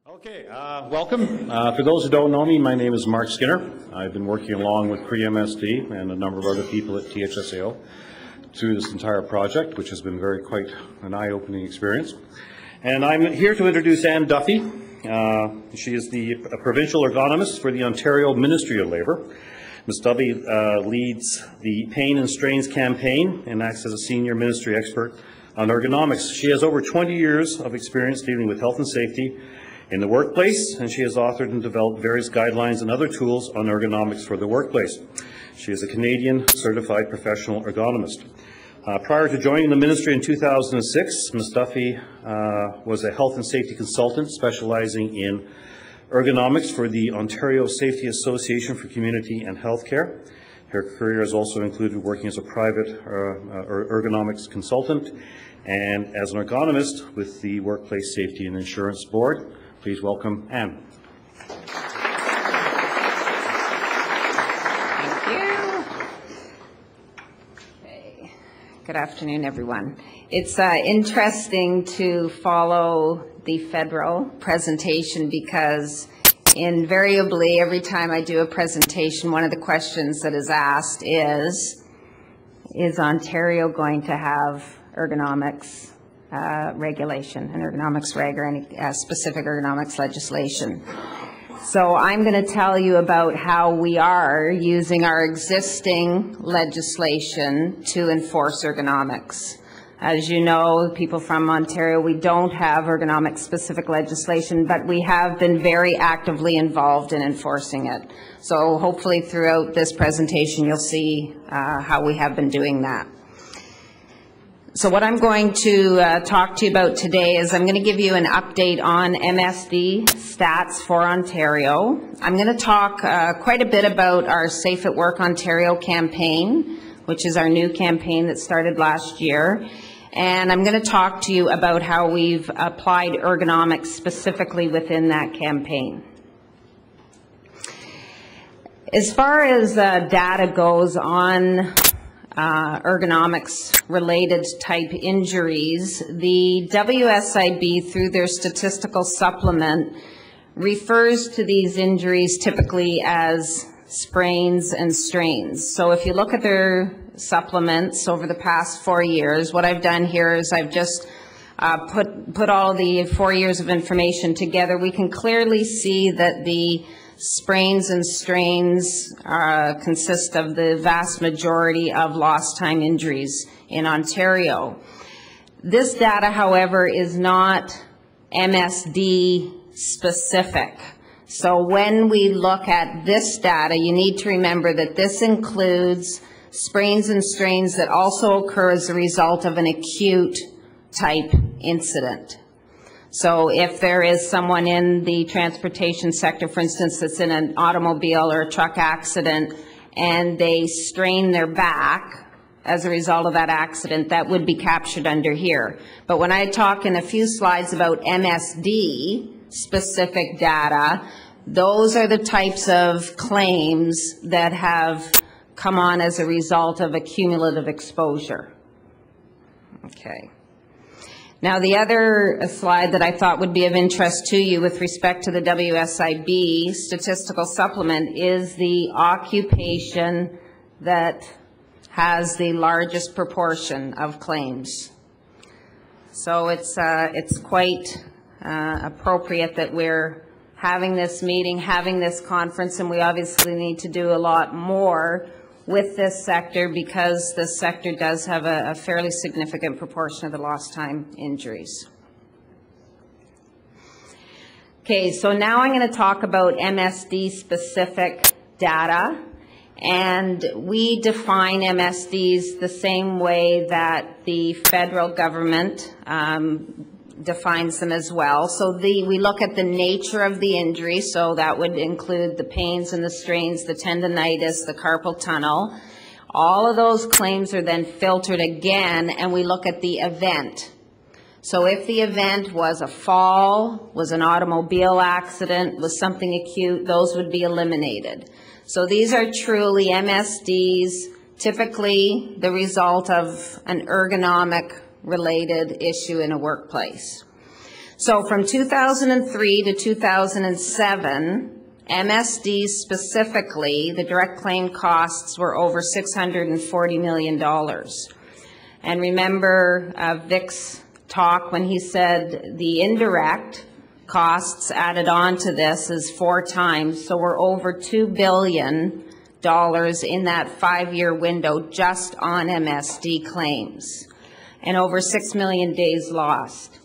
Okay, welcome. For those who don't know me, my name is Mark Skinner. I've been working along with CRE-MSD and a number of other people at THSAO through this entire project, which has been quite an eye-opening experience. And I'm here to introduce Ann Duffy. She is the provincial ergonomist for the Ontario Ministry of Labour. Ms. Duffy leads the Pain and Strains campaign and acts as a senior ministry expert on ergonomics. She has over 20 years of experience dealing with health and safety in the workplace, and she has authored and developed various guidelines and other tools on ergonomics for the workplace. She is a Canadian certified professional ergonomist. Prior to joining the ministry in 2006, Ms. Duffy was a health and safety consultant specializing in ergonomics for the Ontario Safety Association for Community and Healthcare. Her career has also included working as a private ergonomics consultant and as an ergonomist with the Workplace Safety and Insurance Board. Please welcome Ann. Thank you. Okay. Good afternoon, everyone. It's interesting to follow the federal presentation because invariably every time I do a presentation, one of the questions that is asked is Ontario going to have ergonomics regulation, an ergonomics reg or any specific ergonomics legislation? So I'm going to tell you about how we are using our existing legislation to enforce ergonomics. As you know, people from Ontario, we don't have ergonomics specific legislation, but we have been very actively involved in enforcing it. So hopefully throughout this presentation you'll see how we have been doing that. So what I'm going to talk to you about today is I'm going to give you an update on MSD stats for Ontario. I'm going to talk quite a bit about our Safe at Work Ontario campaign, which is our new campaign that started last year. And I'm going to talk to you about how we've applied ergonomics specifically within that campaign. As far as data goes on ergonomics related type injuries, the WSIB through their statistical supplement refers to these injuries typically as sprains and strains. So if you look at their supplements over the past 4 years, what I've done here is I've just put all the 4 years of information together. We can clearly see that the sprains and strains consist of the vast majority of lost time injuries in Ontario. This data, however, is not MSD specific. So when we look at this data, you need to remember that this includes sprains and strains that also occur as a result of an acute type incident. So if there is someone in the transportation sector, for instance, that's in an automobile or a truck accident and they strain their back as a result of that accident, that would be captured under here. But when I talk in a few slides about MSD specific data, those are the types of claims that have come on as a result of a cumulative exposure. Okay. Now, the other slide that I thought would be of interest to you with respect to the WSIB statistical supplement is the occupation that has the largest proportion of claims. So it's quite appropriate that we're having this meeting, having this conference, and we obviously need to do a lot more with this sector because this sector does have a fairly significant proportion of the lost time injuries. Okay, so now I'm going to talk about MSD specific data, and we define MSDs the same way that the federal government defines them as well. So we look at the nature of the injury, so that would include the pains and the strains, the tendinitis, the carpal tunnel. All of those claims are then filtered again, and we look at the event. So if the event was a fall, was an automobile accident, was something acute, those would be eliminated. So these are truly MSDs, typically the result of an ergonomic related issue in a workplace. So from 2003 to 2007, MSDs specifically, the direct claim costs were over $640 million. And remember Vic's talk when he said the indirect costs added on to this is 4 times, so we're over $2 billion in that 5-year window just on MSD claims, and over 6 million days lost.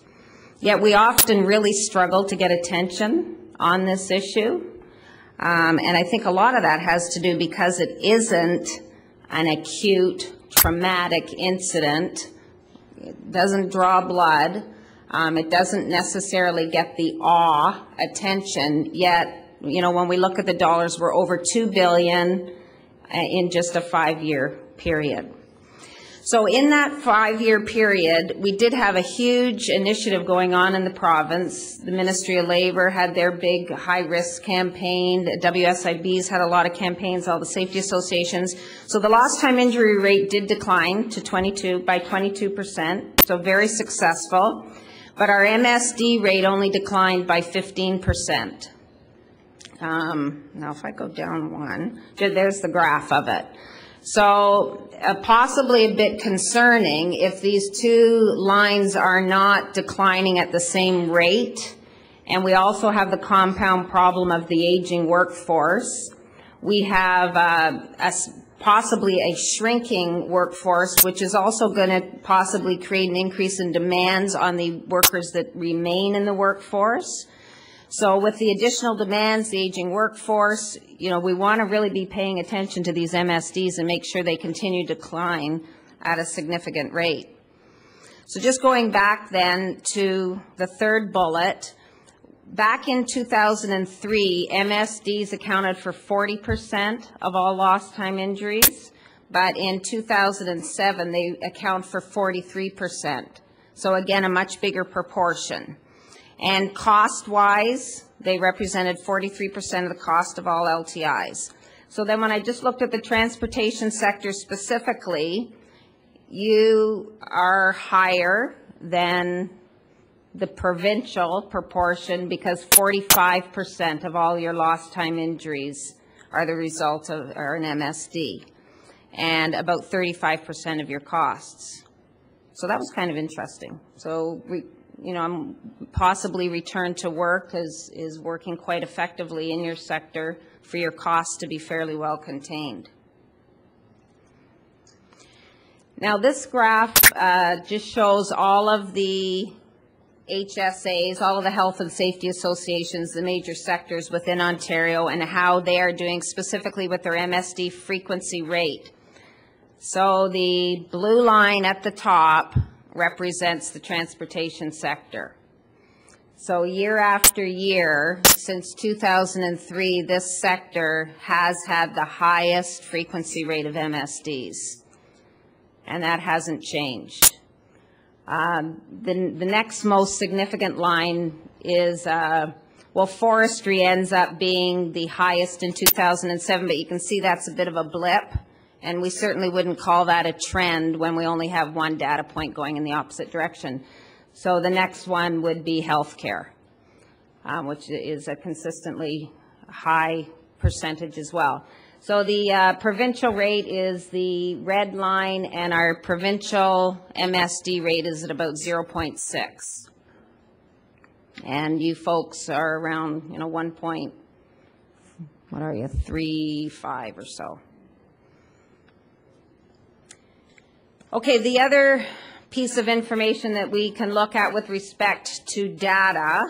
Yet we often really struggle to get attention on this issue, and I think a lot of that has to do because it isn't an acute traumatic incident. It doesn't draw blood. It doesn't necessarily get the awe attention, yet, you know, when we look at the dollars, we're over $2 billion in just a 5-year period. So in that 5-year period, we did have a huge initiative going on in the province. The Ministry of Labour had their big high-risk campaign. The WSIBs had a lot of campaigns, all the safety associations. So the lost time injury rate did decline to by 22%, so very successful. But our MSD rate only declined by 15%. Now if I go down one, there's the graph of it. So possibly a bit concerning if these two lines are not declining at the same rate, and we also have the compound problem of the aging workforce. We have possibly a shrinking workforce, which is also going to possibly create an increase in demands on the workers that remain in the workforce. So with the additional demands, the aging workforce, you know, we want to really be paying attention to these MSDs and make sure they continue to decline at a significant rate. So just going back then to the third bullet, back in 2003, MSDs accounted for 40% of all lost time injuries, but in 2007, they account for 43%. So again, a much bigger proportion. And cost-wise, they represented 43% of the cost of all LTIs. So then when I just looked at the transportation sector specifically, you are higher than the provincial proportion because 45% of all your lost time injuries are the result of an MSD, and about 35% of your costs. So that was kind of interesting. So possibly return to work is working quite effectively in your sector for your costs to be fairly well contained. Now this graph just shows all of the HSAs, all of the health and safety associations, the major sectors within Ontario, and how they are doing specifically with their MSD frequency rate. So the blue line at the top represents the transportation sector. So year after year, since 2003, this sector has had the highest frequency rate of MSDs, and that hasn't changed. The next most significant line is, forestry ends up being the highest in 2007, but you can see that's a bit of a blip, and we certainly wouldn't call that a trend when we only have one data point going in the opposite direction. So the next one would be healthcare, which is a consistently high percentage as well. So the provincial rate is the red line, and our provincial MSD rate is at about 0.6. And you folks are around, 3.5 or so. Okay, the other piece of information that we can look at with respect to data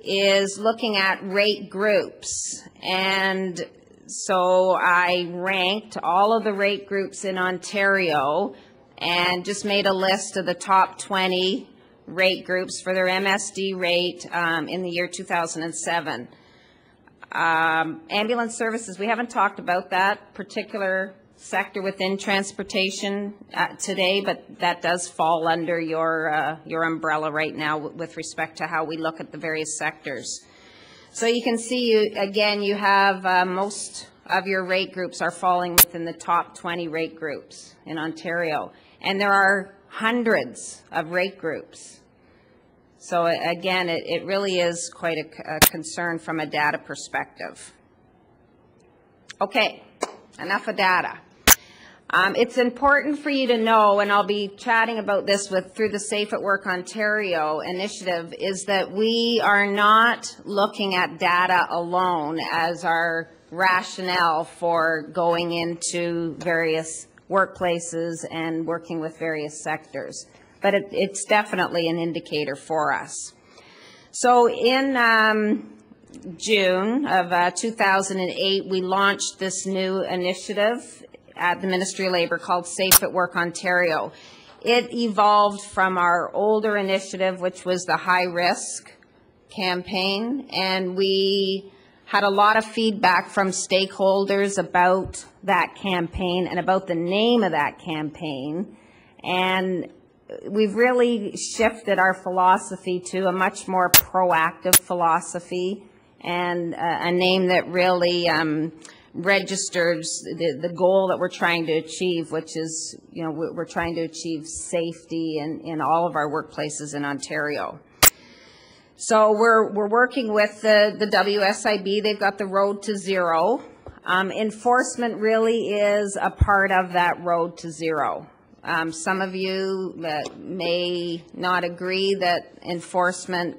is looking at rate groups. And so I ranked all of the rate groups in Ontario and just made a list of the top 20 rate groups for their MSD rate in the year 2007. Ambulance services, we haven't talked about that particular sector within transportation today, but that does fall under your umbrella right now with respect to how we look at the various sectors. So you can see, you have most of your rate groups are falling within the top 20 rate groups in Ontario. And there are hundreds of rate groups. So again, it really is quite a concern from a data perspective. Okay, enough of data. It's important for you to know, and I'll be chatting about this through the Safe at Work Ontario initiative, is that we are not looking at data alone as our rationale for going into various workplaces and working with various sectors. But it's definitely an indicator for us. So in June of 2008, we launched this new initiative at the Ministry of Labour called Safe at Work Ontario. It evolved from our older initiative, which was the high risk campaign, and we had a lot of feedback from stakeholders about that campaign and about the name of that campaign. And we've really shifted our philosophy to a much more proactive philosophy and a name that really registers the goal that we're trying to achieve, which is, we're trying to achieve safety in all of our workplaces in Ontario. So we're working with the WSIB. They've got the Road to Zero. Enforcement really is a part of that Road to Zero. Some of you may not agree that enforcement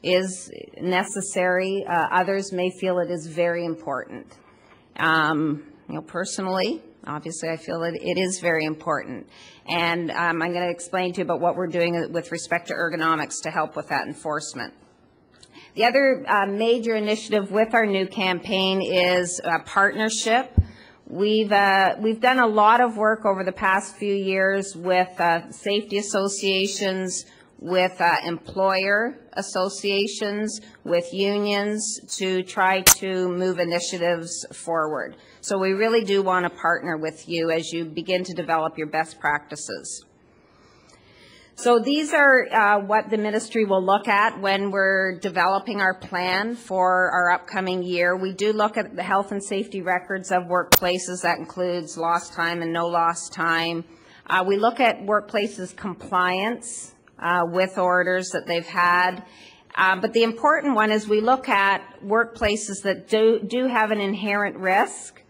is necessary. Others may feel it is very important. Personally, obviously, I feel that it is very important. And I'm going to explain to you about what we're doing with respect to ergonomics to help with that enforcement. The other major initiative with our new campaign is a partnership. We've done a lot of work over the past few years with safety associations, with employer associations, with unions to try to move initiatives forward. So we really do want to partner with you as you begin to develop your best practices. So these are what the ministry will look at when we're developing our plan for our upcoming year. We do look at the health and safety records of workplaces. That includes lost time and no lost time. We look at workplaces' compliance with orders that they've had. But the important one is we look at workplaces that do have an inherent risk.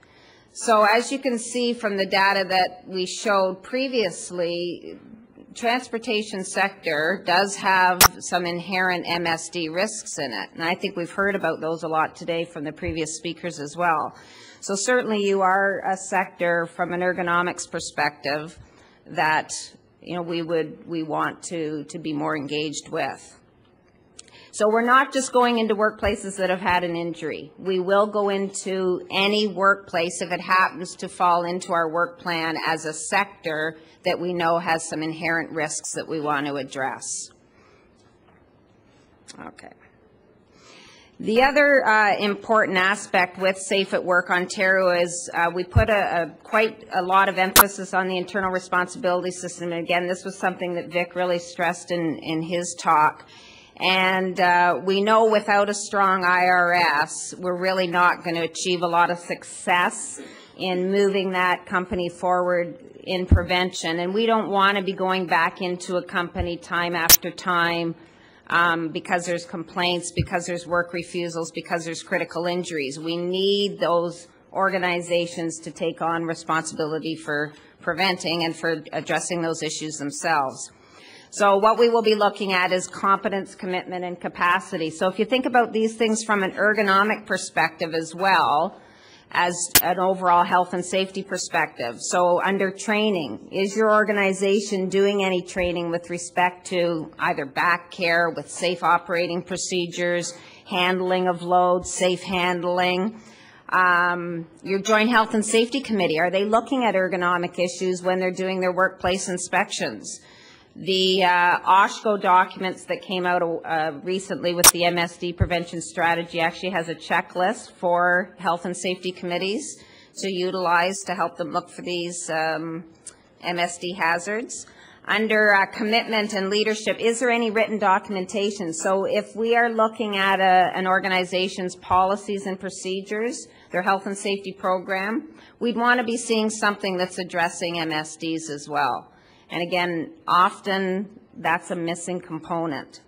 So as you can see from the data that we showed previously, transportation sector does have some inherent MSD risks in it. And I think we've heard about those a lot today from the previous speakers as well. So certainly you are a sector from an ergonomics perspective that we want to be more engaged with. So we're not just going into workplaces that have had an injury. We will go into any workplace if it happens to fall into our work plan as a sector that we know has some inherent risks that we want to address. Okay. The other important aspect with Safe at Work Ontario is we put quite a lot of emphasis on the internal responsibility system. And again, this was something that Vic really stressed in his talk. And we know without a strong IRS, we're really not going to achieve a lot of success in moving that company forward in prevention. And we don't want to be going back into a company time after time because there's complaints, because there's work refusals, because there's critical injuries. We need those organizations to take on responsibility for preventing and for addressing those issues themselves. So what we will be looking at is competence, commitment, and capacity. So if you think about these things from an ergonomic perspective as well as an overall health and safety perspective. So under training, is your organization doing any training with respect to either back care with safe operating procedures, handling of loads, safe handling? Your Joint Health and Safety Committee, are they looking at ergonomic issues when they're doing their workplace inspections? The OSHCO documents that came out recently with the MSD prevention strategy actually has a checklist for health and safety committees to utilize to help them look for these MSD hazards. Under commitment and leadership, is there any written documentation? So if we are looking at an organization's policies and procedures, their health and safety program, we'd want to be seeing something that's addressing MSDs as well. And again, often that's a missing component.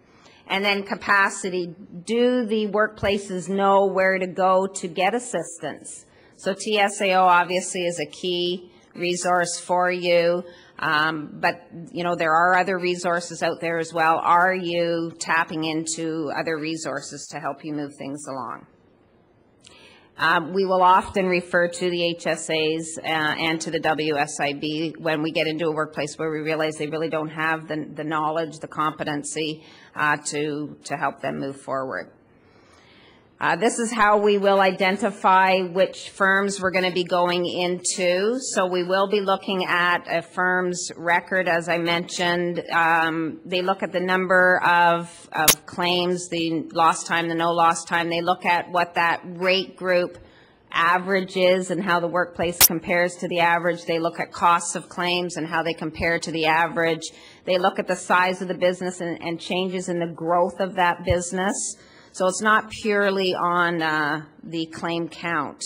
And then capacity. Do the workplaces know where to go to get assistance? So TSAO obviously is a key resource for you, but there are other resources out there as well. Are you tapping into other resources to help you move things along? We will often refer to the HSAs and to the WSIB when we get into a workplace where we realize they really don't have the knowledge, the competency to help them move forward. This is how we will identify which firms we're going to be going into. So we will be looking at a firm's record, as I mentioned. They look at the number of claims, the lost time, the no lost time. They look at what that rate group average is and how the workplace compares to the average. They look at costs of claims and how they compare to the average. They look at the size of the business and changes in the growth of that business. So it's not purely on the claim count.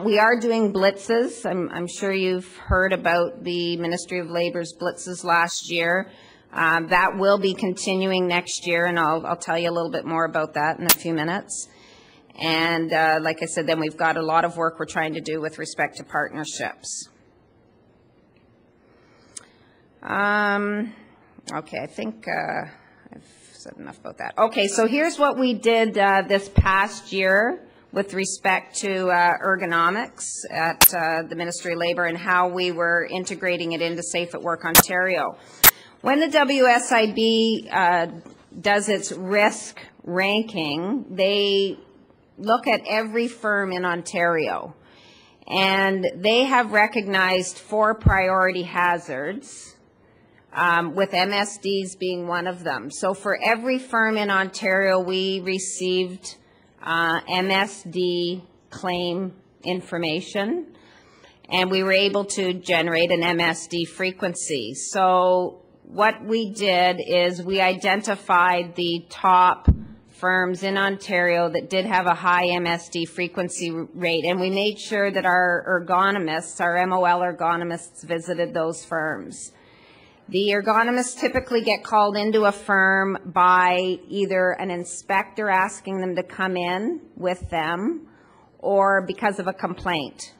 We are doing blitzes. I'm sure you've heard about the Ministry of Labor's blitzes last year. That will be continuing next year, and I'll tell you a little bit more about that in a few minutes. And like I said, then we've got a lot of work we're trying to do with respect to partnerships. Okay, I think I've said enough about that. Okay, so here's what we did this past year with respect to ergonomics at the Ministry of Labour and how we were integrating it into Safe at Work Ontario. When the WSIB does its risk ranking, they look at every firm in Ontario, and they have recognized 4 priority hazards, with MSDs being one of them. So for every firm in Ontario, we received MSD claim information, and we were able to generate an MSD frequency. So what we did is we identified the top firms in Ontario that did have a high MSD frequency rate, and we made sure that our ergonomists, our MOL ergonomists, visited those firms. The ergonomists typically get called into a firm by either an inspector asking them to come in with them, or because of a complaint,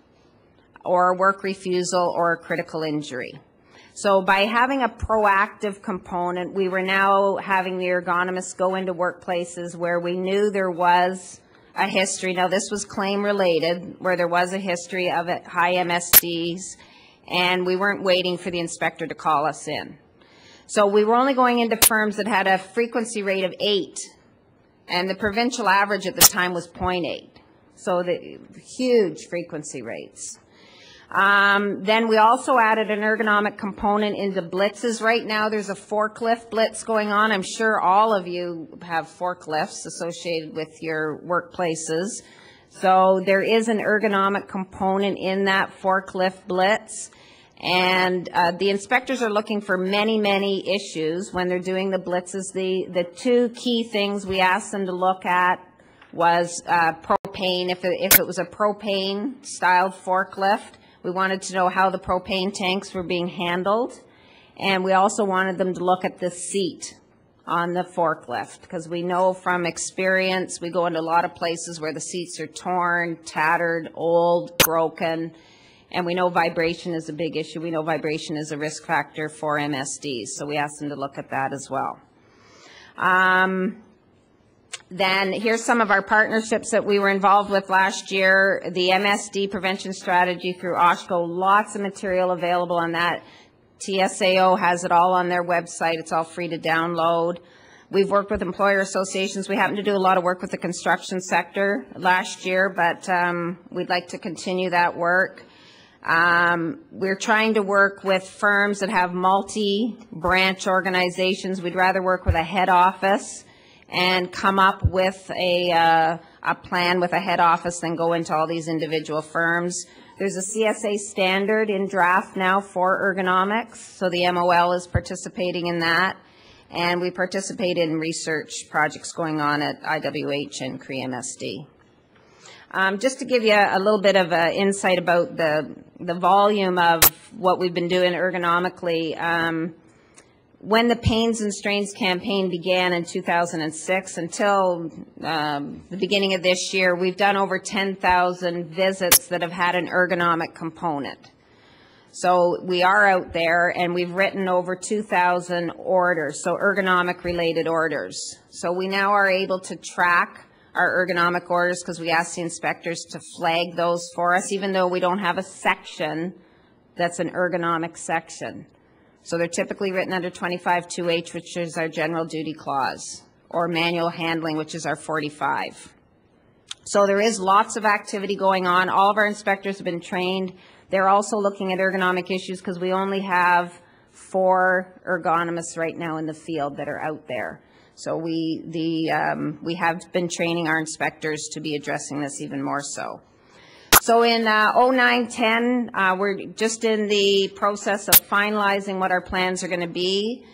or a work refusal, or a critical injury. So by having a proactive component, we were now having the ergonomists go into workplaces where we knew there was a history. Now this was claim related, where there was a history of high MSDs, and we weren't waiting for the inspector to call us in. So we were only going into firms that had a frequency rate of 8, and the provincial average at the time was 0.8. So the huge frequency rates. Then we also added an ergonomic component into blitzes. Right now there's a forklift blitz going on. I'm sure all of you have forklifts associated with your workplaces. So there is an ergonomic component in that forklift blitz. And the inspectors are looking for many, many issues when they're doing the blitzes. The 2 key things we asked them to look at was propane. If it was a propane-styled forklift, we wanted to know how the propane tanks were being handled. And we also wanted them to look at the seat on the forklift, because we know from experience, we go into a lot of places where the seats are torn, tattered, old, broken, and we know vibration is a big issue. We know vibration is a risk factor for MSDs, so we asked them to look at that as well. Then here's some of our partnerships that we were involved with last year. The MSD prevention strategy through OSHCO, lots of material available on that. TSAO has it all on their website. It's all free to download. We've worked with employer associations. We happen to do a lot of work with the construction sector last year, but we'd like to continue that work. We're trying to work with firms that have multi-branch organizations. We'd rather work with a head office and come up with a plan with a head office than go into all these individual firms. There's a CSA standard in draft now for ergonomics, so the MOL is participating in that, and we participate in research projects going on at IWH and CRE-MSD. Just to give you a little bit of insight about the volume of what we've been doing ergonomically, when the Pains and Strains campaign began in 2006 until the beginning of this year, we've done over 10,000 visits that have had an ergonomic component. So we are out there, and we've written over 2,000 orders, so ergonomic-related orders. So we now are able to track our ergonomic orders because we ask the inspectors to flag those for us, even though we don't have a section that's an ergonomic section. So they're typically written under 25-2H, which is our general duty clause, or manual handling, which is our 45. So there is lots of activity going on. All of our inspectors have been trained. They're also looking at ergonomic issues because we only have 4 ergonomists right now in the field that are out there. So we have been training our inspectors to be addressing this even more so. So in 09-10, we're just in the process of finalizing what our plans are going to be.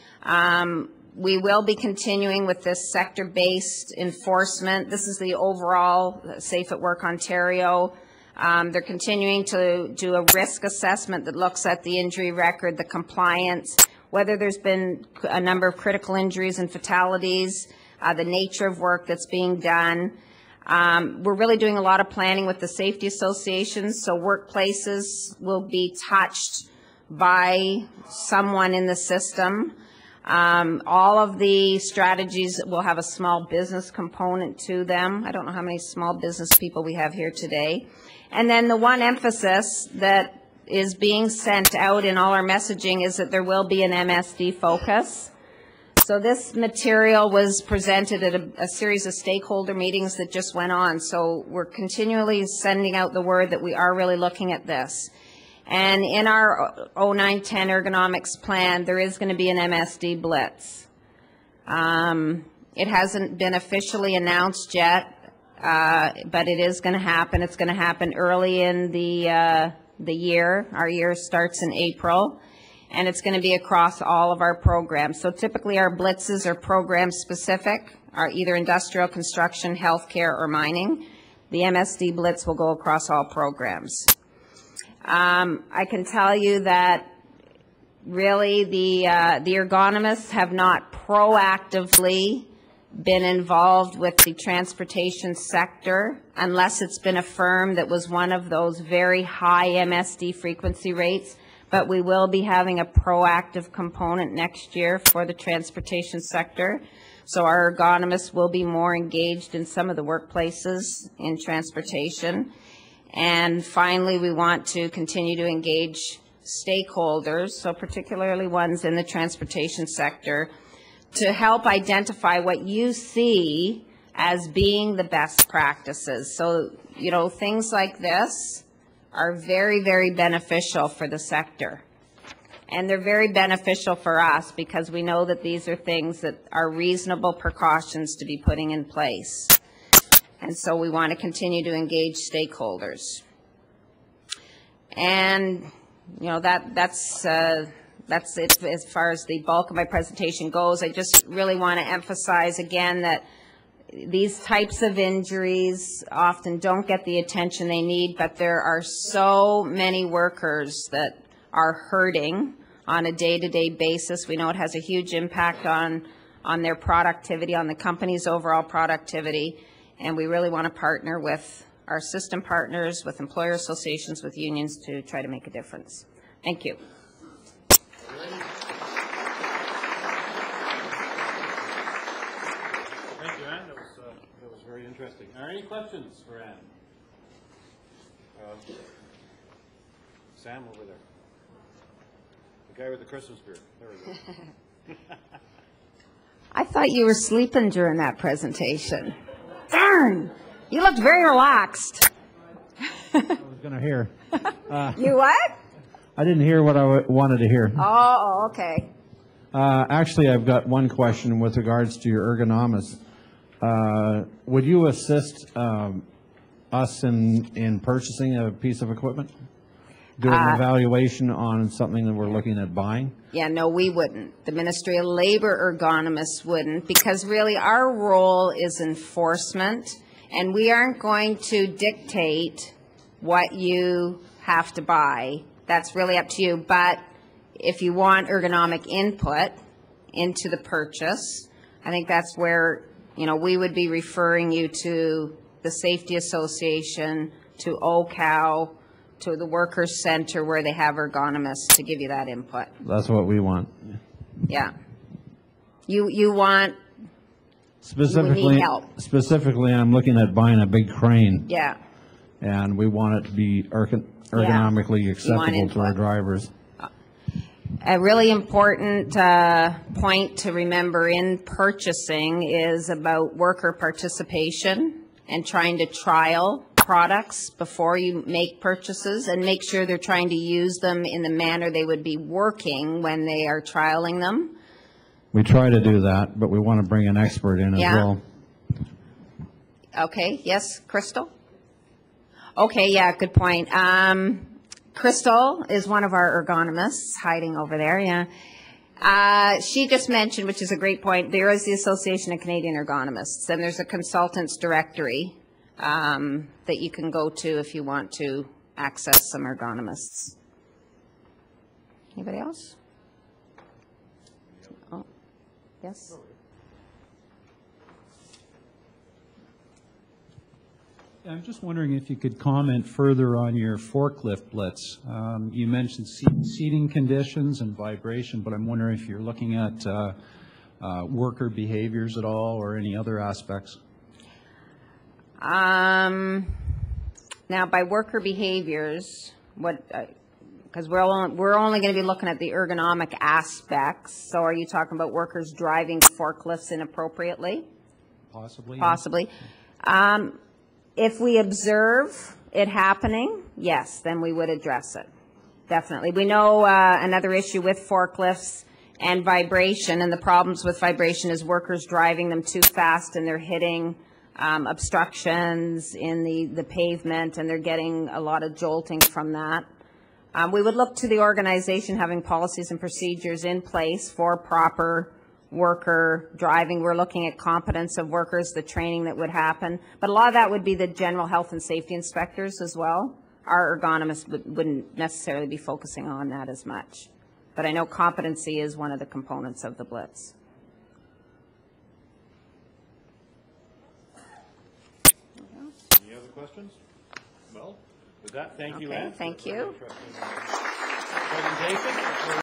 We will be continuing with this sector-based enforcement. This is the overall Safe at Work Ontario. They're continuing to do a risk assessment that looks at the injury record, the compliance, whether there's been a number of critical injuries and fatalities, the nature of work that's being done. We're really doing a lot of planning with the safety associations, so workplaces will be touched by someone in the system. All of the strategies will have a small business component to them. I don't know how many small business people we have here today. And then the one emphasis that is being sent out in all our messaging is that there will be an MSD focus. So this material was presented at a series of stakeholder meetings that just went on. So we're continually sending out the word that we are really looking at this. And in our 09-10 ergonomics plan, there is going to be an MSD blitz. It hasn't been officially announced yet, but it is going to happen. It's going to happen early in the year. Our year starts in April. And it's going to be across all of our programs. So typically our blitzes are program specific, are either industrial, construction, healthcare, or mining. The MSD blitz will go across all programs. I can tell you that really the ergonomists have not proactively been involved with the transportation sector unless it's been affirmed that was one of those very high MSD frequency rates. But we will be having a proactive component next year for the transportation sector. So our ergonomists will be more engaged in some of the workplaces in transportation. And finally, we want to continue to engage stakeholders, so particularly ones in the transportation sector, to help identify what you see as being the best practices. So, you know, things like this are very, very beneficial for the sector. And they're very beneficial for us because we know that these are things that are reasonable precautions to be putting in place. And so we want to continue to engage stakeholders. And, you know, that's it as far as the bulk of my presentation goes. I just really want to emphasize again that these types of injuries often don't get the attention they need, but there are so many workers that are hurting on a day-to-day basis. We know it has a huge impact on their productivity, on the company's overall productivity, and we really want to partner with our system partners, with employer associations, with unions to try to make a difference. Thank you. Very interesting. Are there any questions for Anne? Sam over there. The guy with the Christmas beard. There we go. I thought you were sleeping during that presentation. Darn! You looked very relaxed. I was going to hear. You what? I didn't hear what I wanted to hear. Oh, okay. Actually, I've got one question with regards to your ergonomists. Would you assist us in purchasing a piece of equipment? Do an evaluation on something that we're looking at buying? Yeah, no, we wouldn't. The Ministry of Labor ergonomists wouldn't, because really our role is enforcement, and we aren't going to dictate what you have to buy. That's really up to you. But if you want ergonomic input, into the purchase. I think that's where, you know, we would be referring you to the Safety Association, to OCAL, to the Workers' Center where they have ergonomists to give you that input. That's what we want. Yeah. You want, Specifically, you need help. Specifically, I'm looking at buying a big crane. Yeah. And we want it to be ergonomically acceptable to our drivers. A really important point to remember in purchasing is about worker participation and trying to trial products before you make purchases and make sure they're trying to use them in the manner they would be working when they are trialing them. We try to do that, but we want to bring an expert in as well. Okay, yes, Crystal? Okay, yeah, good point. Crystal is one of our ergonomists hiding over there, yeah. She just mentioned, which is a great point, there is the Association of Canadian Ergonomists, and there's a consultants directory that you can go to if you want to access some ergonomists. Anybody else? Oh, yes? I'm just wondering if you could comment further on your forklift blitz. You mentioned seating conditions and vibration, but I'm wondering if you're looking at worker behaviors at all or any other aspects. Now, by worker behaviors, because we're only going to be looking at the ergonomic aspects. So, are you talking about workers driving forklifts inappropriately? Possibly. Possibly. If we observe it happening, yes, then we would address it. Definitely. We know another issue with forklifts and vibration, and the problems with vibration is workers driving them too fast and they're hitting obstructions in the pavement, and they're getting a lot of jolting from that. We would look to the organization having policies and procedures in place for proper worker driving. We're looking at competence of workers, the training that would happen. But a lot of that would be the general health and safety inspectors as well. Our ergonomists wouldn't necessarily be focusing on that as much. But I know competency is one of the components of the blitz. Any other questions? Well, with that, thank you, Okay, Anne. thank you. Presentation.